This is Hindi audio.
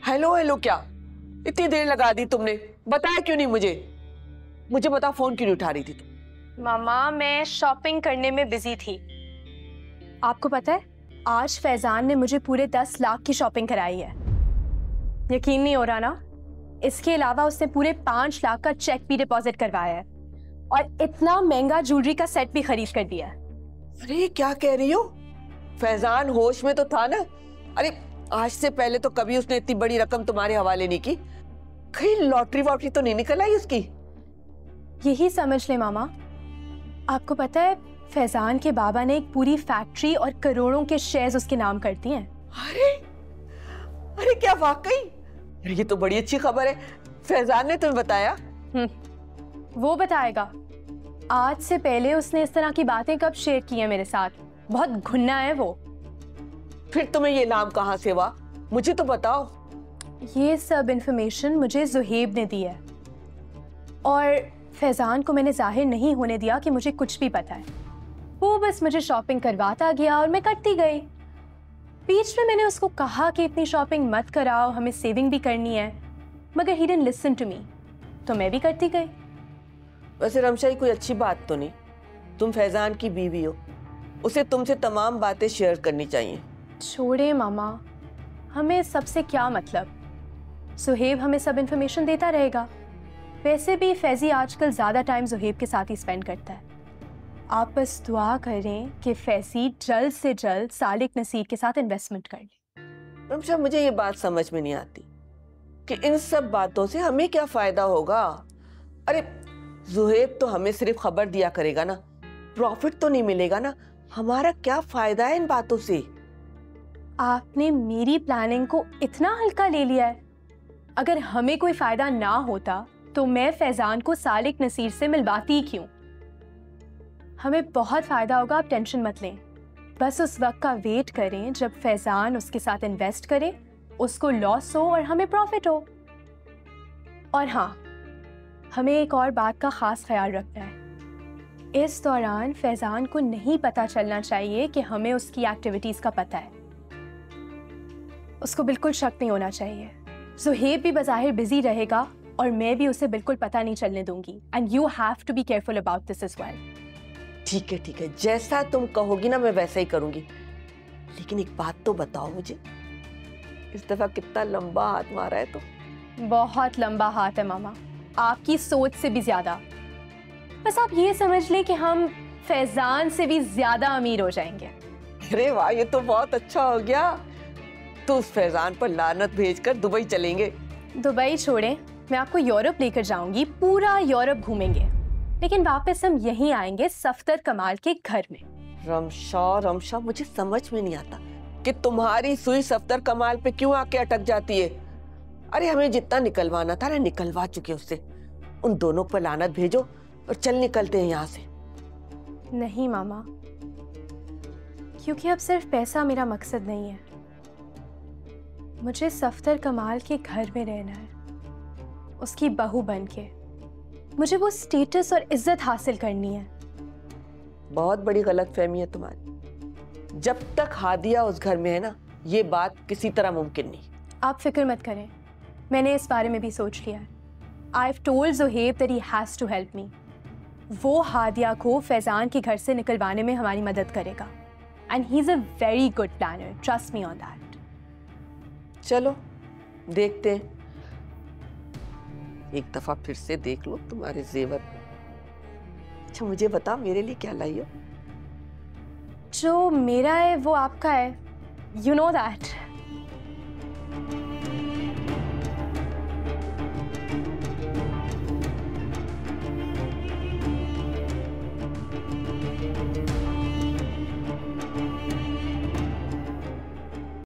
हेलो हेलो क्या इतनी देर लगा दी तुमने? बताया क्यों नहीं मुझे? मुझे बता, फोन क्यों नहीं उठा रही थी तुम? मामा मैं शॉपिंग करने में बिजी थी। आपको पता है आज फैजान ने मुझे पूरे 10 लाख की शॉपिंग कराई है। यकीन नहीं हो रहा ना? इसके अलावा उसने पूरे 5 लाख का चेक भी डिपॉजिट करवाया है और इतना महंगा ज्वेलरी का सेट भी खरीद कर दिया है। अरे क्या कह रही हो? फैजान होश में तो था ना? अरे आज से पहले तो कभी उसने इतनी बड़ी रकम तुम्हारे हवाले नहीं की। कहीं लॉटरी वॉटरी तो नहीं निकल आई उसकी? यही समझ ले मामा। आपको पता है फैजान के बाबा ने एक पूरी फैक्ट्री और करोड़ों के शेयर्स उसके नाम कर दिए हैं। अरे अरे क्या वाकई? ये तो बड़ी अच्छी खबर है। फैजान ने तुम्हें बताया? वो बताएगा। आज से पहले उसने इस तरह की बातें कब शेयर की हैं मेरे साथ? बहुत घुन्ना है वो। फिर तुम्हें ये नाम कहाँ से हुआ? मुझे तो बताओ। ये सब इंफॉर्मेशन मुझे ज़ुहैब ने दी है और फैजान को मैंने जाहिर नहीं होने दिया कि मुझे कुछ भी पता है। वो बस मुझे शॉपिंग करवाता गया और मैं करती गई। बीच में मैंने उसको कहा कि इतनी शॉपिंग मत कराओ, हमें सेविंग भी करनी है, मगर he didn't listen to me, तो मैं भी करती गई। वैसे रमशा कोई अच्छी बात तो नहीं। तुम फैजान की बीवी हो, उसे तुमसे तमाम बातें शेयर करनी चाहिए। छोड़े मामा, हमें सबसे क्या मतलब? ज़ुहैब हमें सब इंफॉर्मेशन देता रहेगा। वैसे भी फैजी आजकल ज़्यादा टाइम ज़ुहैब के साथ ही स्पेंड करता है। आप बस दुआ करें कि फैजी जल्द से जल्द सालिक नसीर के साथ इन्वेस्टमेंट कर ले। रमशा मुझे ये बात समझ में नहीं आती कि इन सब बातों से हमें क्या फायदा होगा। अरे ज़ुहैब तो हमें सिर्फ खबर दिया करेगा ना, प्रॉफिट तो नहीं मिलेगा ना। हमारा क्या फायदा है इन बातों से? आपने मेरी प्लानिंग को इतना हल्का ले लिया है। अगर हमें कोई फायदा ना होता तो मैं फैजान को सालिक नसीर से मिलवाती ही क्यों? हमें बहुत फायदा होगा, आप टेंशन मत लें। बस उस वक्त का वेट करें जब फैजान उसके साथ इन्वेस्ट करे, उसको लॉस हो और हमें प्रॉफिट हो। और हाँ, हमें एक और बात का खास ख्याल रखना है। इस दौरान फैजान को नहीं पता चलना चाहिए कि हमें उसकी एक्टिविटीज का पता है। उसको बिल्कुल शक नहीं होना चाहिए। ज़ुहैब भी बज़ाहिर बिजी रहेगा और मैं भी उसे बिल्कुल पता नहीं चलने दूंगी। And you have to be careful about this as well. ठीक है, जैसा तुम कहोगी ना मैं वैसा ही करूंगी। लेकिन एक बात तो बताओ मुझे, इस दफा कितना लंबा हाथ मारा है तो? बहुत लंबा हाथ है मामा, आपकी सोच से भी ज्यादा। बस आप ये समझ लें कि हम फैजान से भी ज्यादा अमीर हो जाएंगे। अरे वाह, ये तो बहुत अच्छा हो गया। तो उस फैजान पर लानत भेजकर दुबई चलेंगे। दुबई छोड़ें, मैं आपको यूरोप लेकर जाऊंगी, पूरा यूरोप घूमेंगे, लेकिन वापस हम यहीं आएंगे सफ्दर कमाल के घर में। रमशा मुझे समझ में नहीं आता कि तुम्हारी सुई सफ्दर कमाल पे क्यों आके अटक जाती है। अरे हमें जितना निकलवाना था ना निकलवा चुके उससे। उन दोनों पर लानत भेजो और चल निकलते हैं यहाँ से। नहीं मामा, क्योंकि अब सिर्फ पैसा मेरा मकसद नहीं है। मुझे सफ्दर कमाल के घर में रहना है, उसकी बहू बन के। मुझे वो स्टेटस और इज्जत हासिल करनी है। बहुत बड़ी गलतफहमी है तुम्हारी। जब तक हादिया उस घर में है ना, ये बात किसी तरह मुमकिन नहीं। आप फिक्र मत करें, मैंने इस बारे में भी सोच लिया है। I've told Zuhaib that he has to help me. वो हादिया को फैजान के घर से निकलवाने में हमारी मदद करेगा। And he's a very good planner. Trust me on that. चलो देखते हैं। एक दफा फिर से देख लो तुम्हारे जेवर। अच्छा मुझे बता, मेरे लिए क्या लाई हो? जो मेरा है वो आपका है। You know that.